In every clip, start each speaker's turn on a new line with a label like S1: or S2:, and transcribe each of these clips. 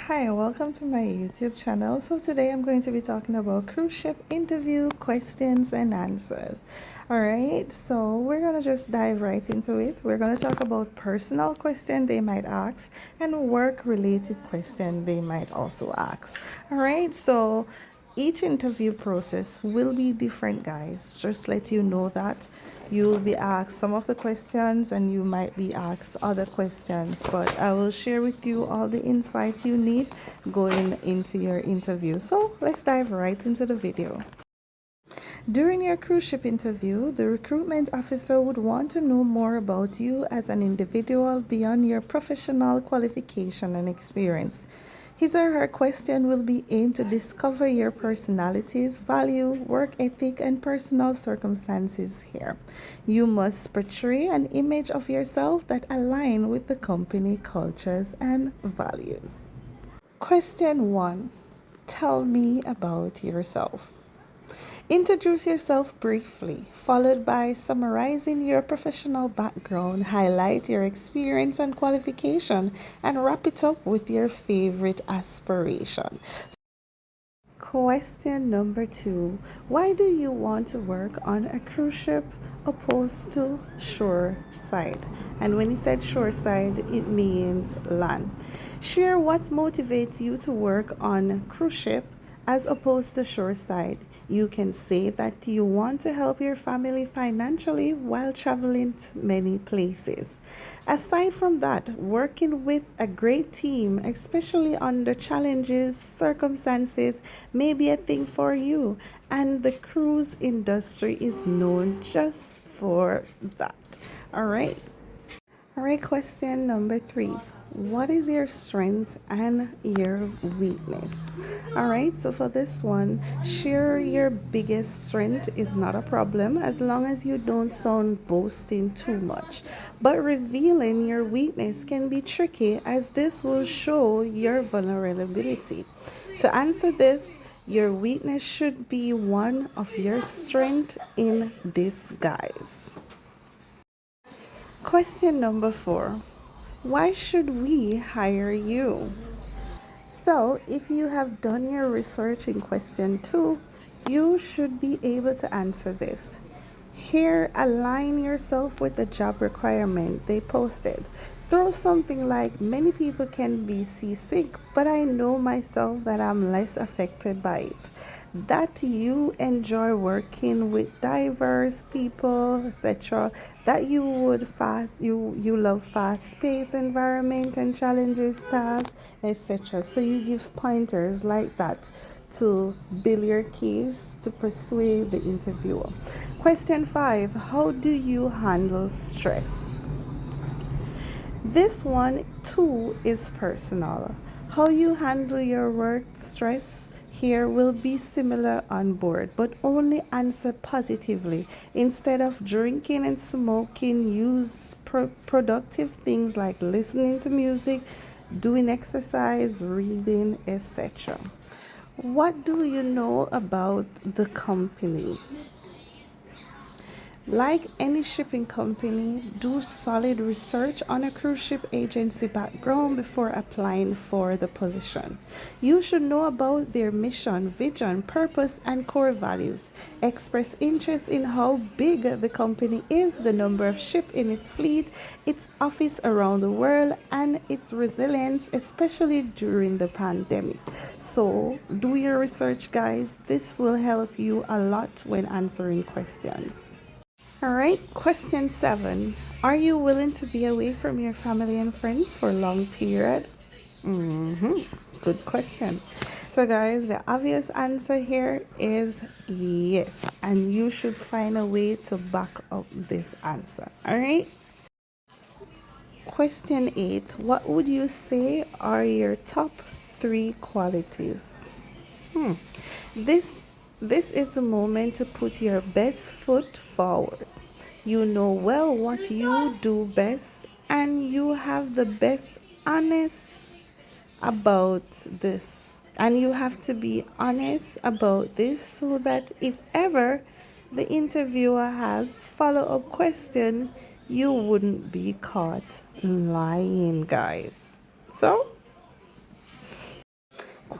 S1: Hi, welcome to my YouTube channel. So today I'm going to be talking about cruise ship interview questions and answers. All right, so we're gonna just dive right into it. We're gonna talk about personal question they might ask and work related question they might also ask. All right, so each interview process will be different, guys. Just let you know that you will be asked some of the questions and you might be asked other questions, but I will share with you all the insight you need going into your interview. So let's dive right into the video. During your cruise ship interview, the recruitment officer would want to know more about you as an individual beyond your professional qualification and experience. His or her question will be aimed to discover your personalities, value, work ethic, and personal circumstances here. You must portray an image of yourself that align with the company cultures and values. Question 1. Tell me about yourself. Introduce yourself briefly, followed by summarizing your professional background, highlight your experience and qualification, and wrap it up with your favorite aspiration. Question number 2. Why do you want to work on a cruise ship opposed to shore side? And when he said shore side, it means land. Share what motivates you to work on cruise ship as opposed to shore side. You can say that you want to help your family financially while traveling to many places. Aside from that, working with a great team, especially under challenges, circumstances, may be a thing for you. And the cruise industry is known just for that. All right. All right, question number 3. What is your strength and your weakness? All right, so for this one, share your biggest strength is not a problem as long as you don't sound boasting too much. But revealing your weakness can be tricky as this will show your vulnerability. To answer this, your weakness should be one of your strength in disguise. Question number 4. Why should we hire you? So, if you have done your research in question 2, you should be able to answer this. Here, align yourself with the job requirement they posted. Throw something like, many people can be seasick, but I know myself that I'm less affected by it. That you enjoy working with diverse people, etc. That you love fast-paced environment and challenges, tasks, etc. So you give pointers like that to build your case to persuade the interviewer. Question 5. How do you handle stress? This one too is personal. How you handle your work stress here will be similar on board, but only answer positively. Instead of drinking and smoking, use productive things like listening to music, doing exercise, reading, etc. What do you know about the company? Like any shipping company, do solid research on a cruise ship agency background before applying for the position. You should know about their mission, vision, purpose, and core values. Express interest in how big the company is, the number of ships in its fleet, its office around the world, and its resilience, especially during the pandemic. So, do your research, guys. This will help you a lot when answering questions. All right, question 7. Are you willing to be away from your family and friends for a long period? Good question. So, guys, the obvious answer here is yes, and you should find a way to back up this answer. All right. Question 8. What would you say are your top 3 qualities? This this is the moment to put your best foot forward. You know well what you do best and you have the best honest about this. And you have to be honest about this so that if ever the interviewer has follow-up question, you wouldn't be caught lying, guys. So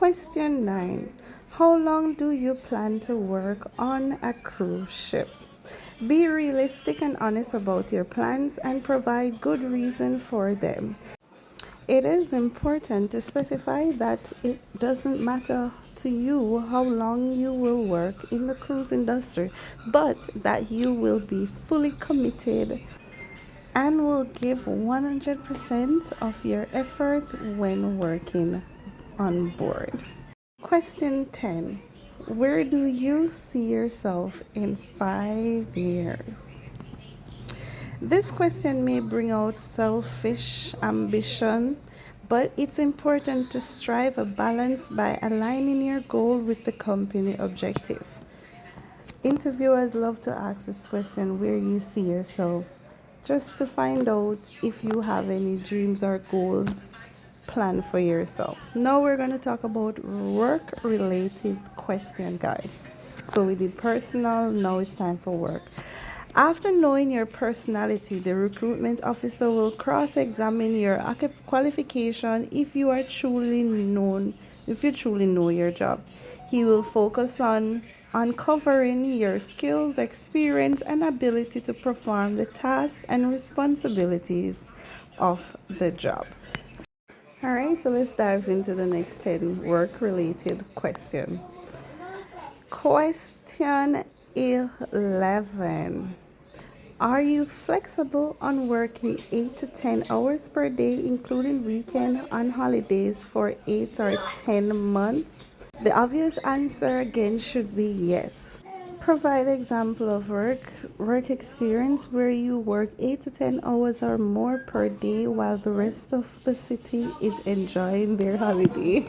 S1: Question 9. How long do you plan to work on a cruise ship? Be realistic and honest about your plans and provide good reason for them. It is important to specify that it doesn't matter to you how long you will work in the cruise industry, but that you will be fully committed and will give 100% of your effort when working on board. Question 10. Where do you see yourself in 5 years? This question may bring out selfish ambition, but it's important to strive a balance by aligning your goal with the company objective. Interviewers love to ask this question, where you see yourself, just to find out if you have any dreams or goals planned for yourself. Now we're going to talk about work related question, guys. So we did personal, now it's time for work. After knowing your personality, the recruitment officer will cross-examine your qualification if you truly know your job. He will focus on uncovering your skills, experience, and ability to perform the tasks and responsibilities of the job. All right, so let's dive into the next 10 work-related question. Question 11. Are you flexible on working 8 to 10 hours per day, including weekend and holidays for 8 or 10 months? The obvious answer again should be yes. Provide example of work experience where you work 8 to 10 hours or more per day while the rest of the city is enjoying their holiday.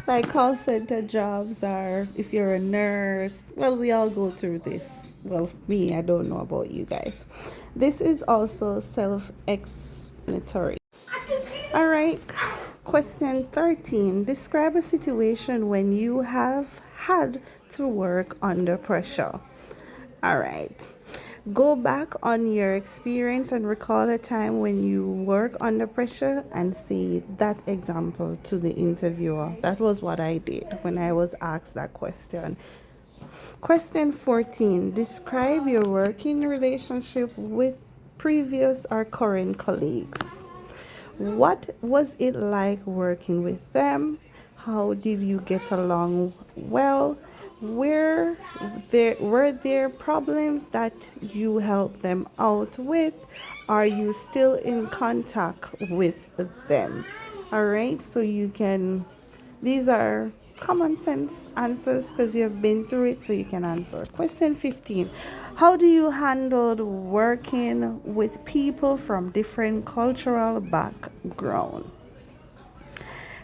S1: Like call center jobs, or if you're a nurse, well, we all go through this. Well, me, I don't know about you guys. This is also self-explanatory. All right, question 13. Describe a situation when you have had to work under pressure. All right. Go back on your experience and recall a time when you work under pressure and say that example to the interviewer. That was what I did when I was asked that question. Question 14. Describe your working relationship with previous or current colleagues. What was it like working with them? How did you get along well? Were there problems that you helped them out with? Are you still in contact with them? All right, so these are common sense answers because you've been through it, so you can answer. Question 15. How do you handle working with people from different cultural background?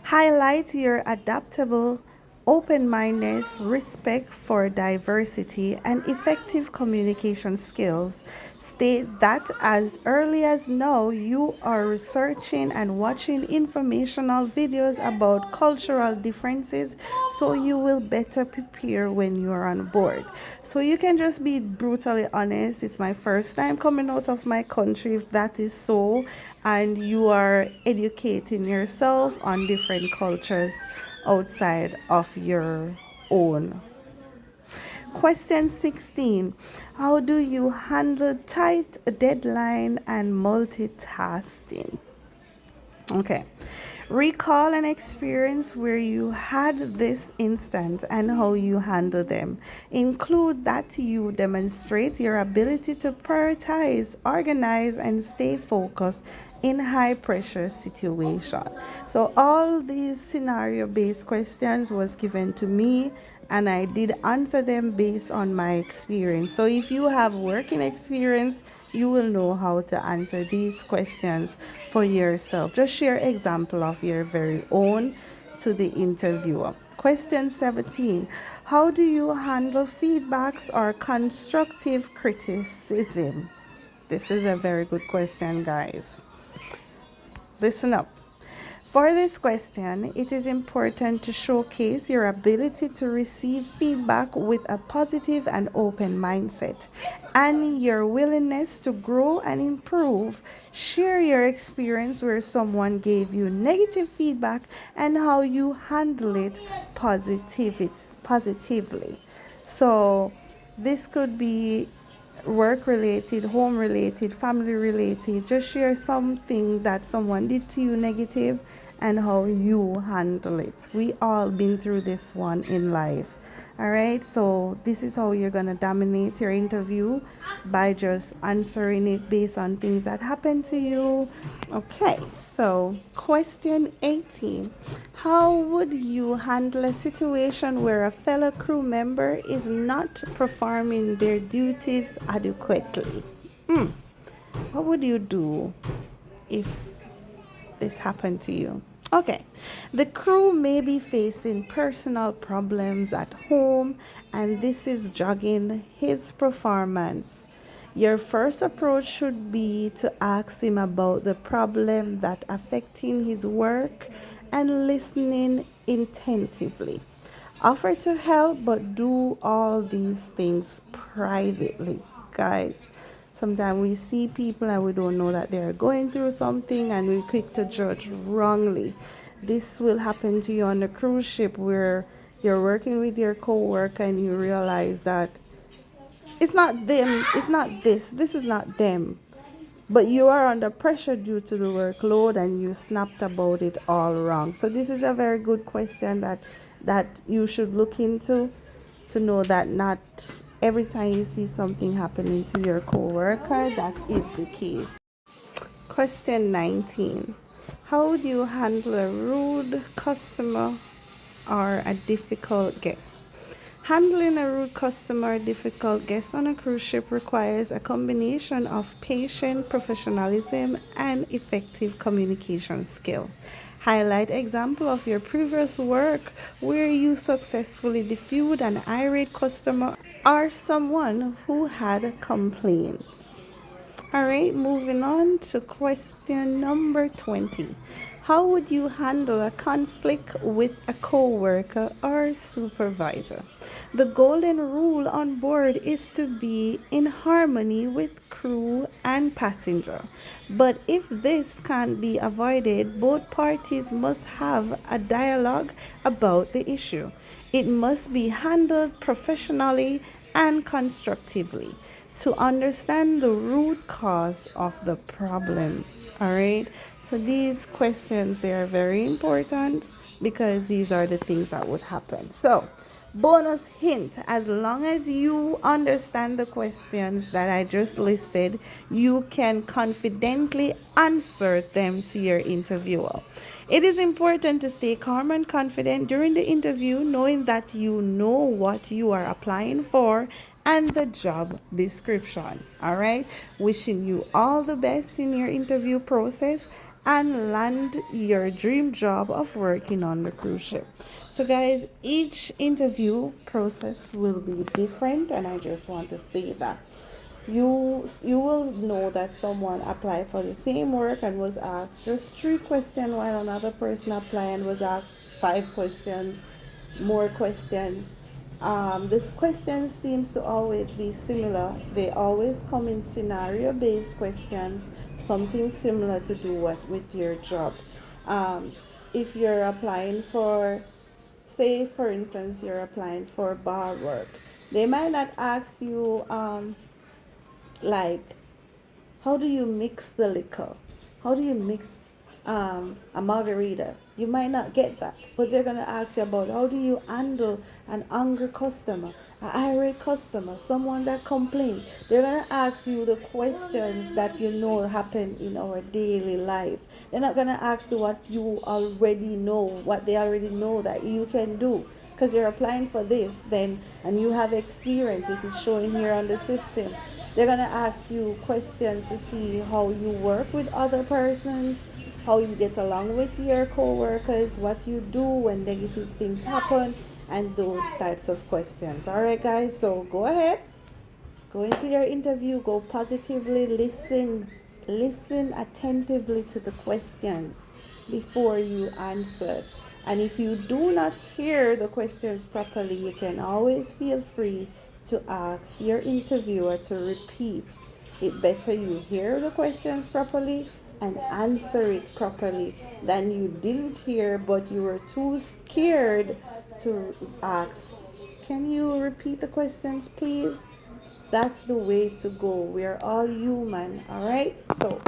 S1: Highlight your adaptable, open-mindedness, respect for diversity, and effective communication skills. State that as early as now you are researching and watching informational videos about cultural differences, so you will better prepare when you're on board. So you can just be brutally honest. It's my first time coming out of my country, if that is so, and you are educating yourself on different cultures outside of your own. Question 16. How do you handle tight deadline and multitasking? Okay. Recall an experience where you had this instant and how you handle them. Include that you demonstrate your ability to prioritize, organize, and stay focused in high pressure situation. So all these scenario based questions was given to me, and I did answer them based on my experience. So if you have working experience, you will know how to answer these questions for yourself. Just share example of your very own to the interviewer. Question 17. How do you handle feedbacks or constructive criticism? This is a very good question, guys. Listen up. For this question, it is important to showcase your ability to receive feedback with a positive and open mindset and your willingness to grow and improve. Share your experience where someone gave you negative feedback and how you handle it positively. So, this could be work related, home related, family related. Just share something that someone did to you negative and how you handle it. We all been through this one in life. All right, so this is how you're gonna dominate your interview, by just answering it based on things that happened to you. Okay, so question 18. How would you handle a situation where a fellow crew member is not performing their duties adequately? What would you do if this happened to you? Okay, the crew may be facing personal problems at home, and this is jogging his performance. Your first approach should be to ask him about the problem that affecting his work and listening attentively. Offer to help, but do all these things privately, guys. Sometimes we see people and we don't know that they're going through something and we're quick to judge wrongly. This will happen to you on a cruise ship where you're working with your coworker and you realize that it's not them, it's not this is not them. But you are under pressure due to the workload and you snapped about it all wrong. So this is a very good question that you should look into, to know that not every time you see something happening to your coworker, that is the case. Question 19. How would you handle a rude customer or a difficult guest? Handling a rude customer or difficult guest on a cruise ship requires a combination of patient professionalism and effective communication skill. Highlight example of your previous work where you successfully diffused an irate customer or someone who had complaints. All right, moving on to question number 20. How would you handle a conflict with a coworker or supervisor? The golden rule on board is to be in harmony with crew and passenger. But if this can't be avoided, both parties must have a dialogue about the issue. It must be handled professionally and constructively to understand the root cause of the problem. All right, so these questions, they are very important because these are the things that would happen. So bonus hint, as long as you understand the questions that I just listed, you can confidently answer them to your interviewer. It is important to stay calm and confident during the interview, knowing that you know what you are applying for and the job description. All right, wishing you all the best in your interview process and land your dream job of working on the cruise ship. So guys, each interview process will be different, and I just want to say that you will know that someone applied for the same work and was asked just 3 questions, while another person applied and was asked 5 questions, more questions. This question seems to always be similar. They always come in scenario based questions, something similar to do what with your job. If you're applying for, say for instance, you're applying for bar work, they might not ask you like, how do you mix the liquor? How do you mix a margarita? You might not get that, but they're gonna ask you about how do you handle an angry customer, an irate customer, someone that complains. They're gonna ask you the questions that you know happen in our daily life. They're not gonna ask you what you already know, what they already know that you can do, because you're applying for this then, and you have experience. It is showing here on the system. They're gonna ask you questions to see how you work with other persons, how you get along with your co-workers, what you do when negative things happen, and those types of questions. All right, guys. So go ahead, go into your interview, go positively, listen attentively to the questions. before you answer. And if you do not hear the questions properly, you can always feel free to ask your interviewer to repeat. It better you hear the questions properly and answer it properly than you didn't hear but you were too scared to ask. Can you repeat the questions, please? That's the way to go. We are all human, all right? So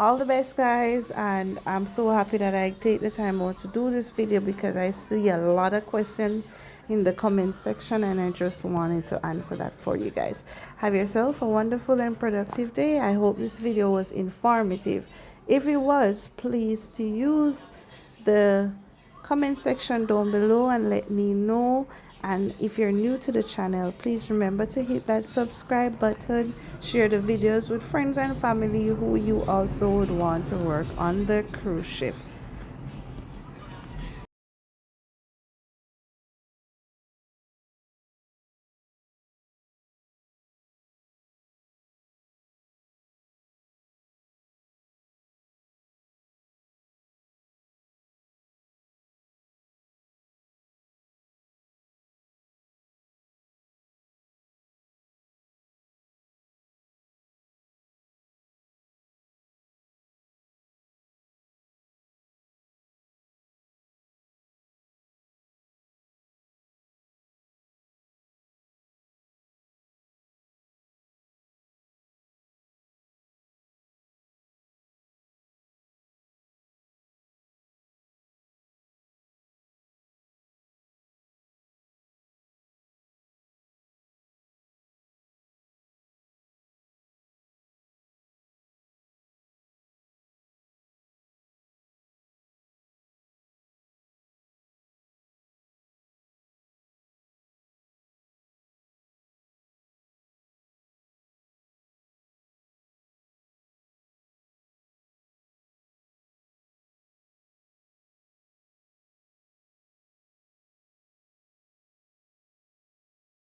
S1: all the best, guys, and I'm so happy that I take the time out to do this video because I see a lot of questions in the comment section and I just wanted to answer that for you guys. Have yourself a wonderful and productive day. I hope this video was informative. If it was, please to use the comment section down below and let me know. And if you're new to the channel, please remember to hit that subscribe button, share the videos with friends and family who you also would want to work on the cruise ship.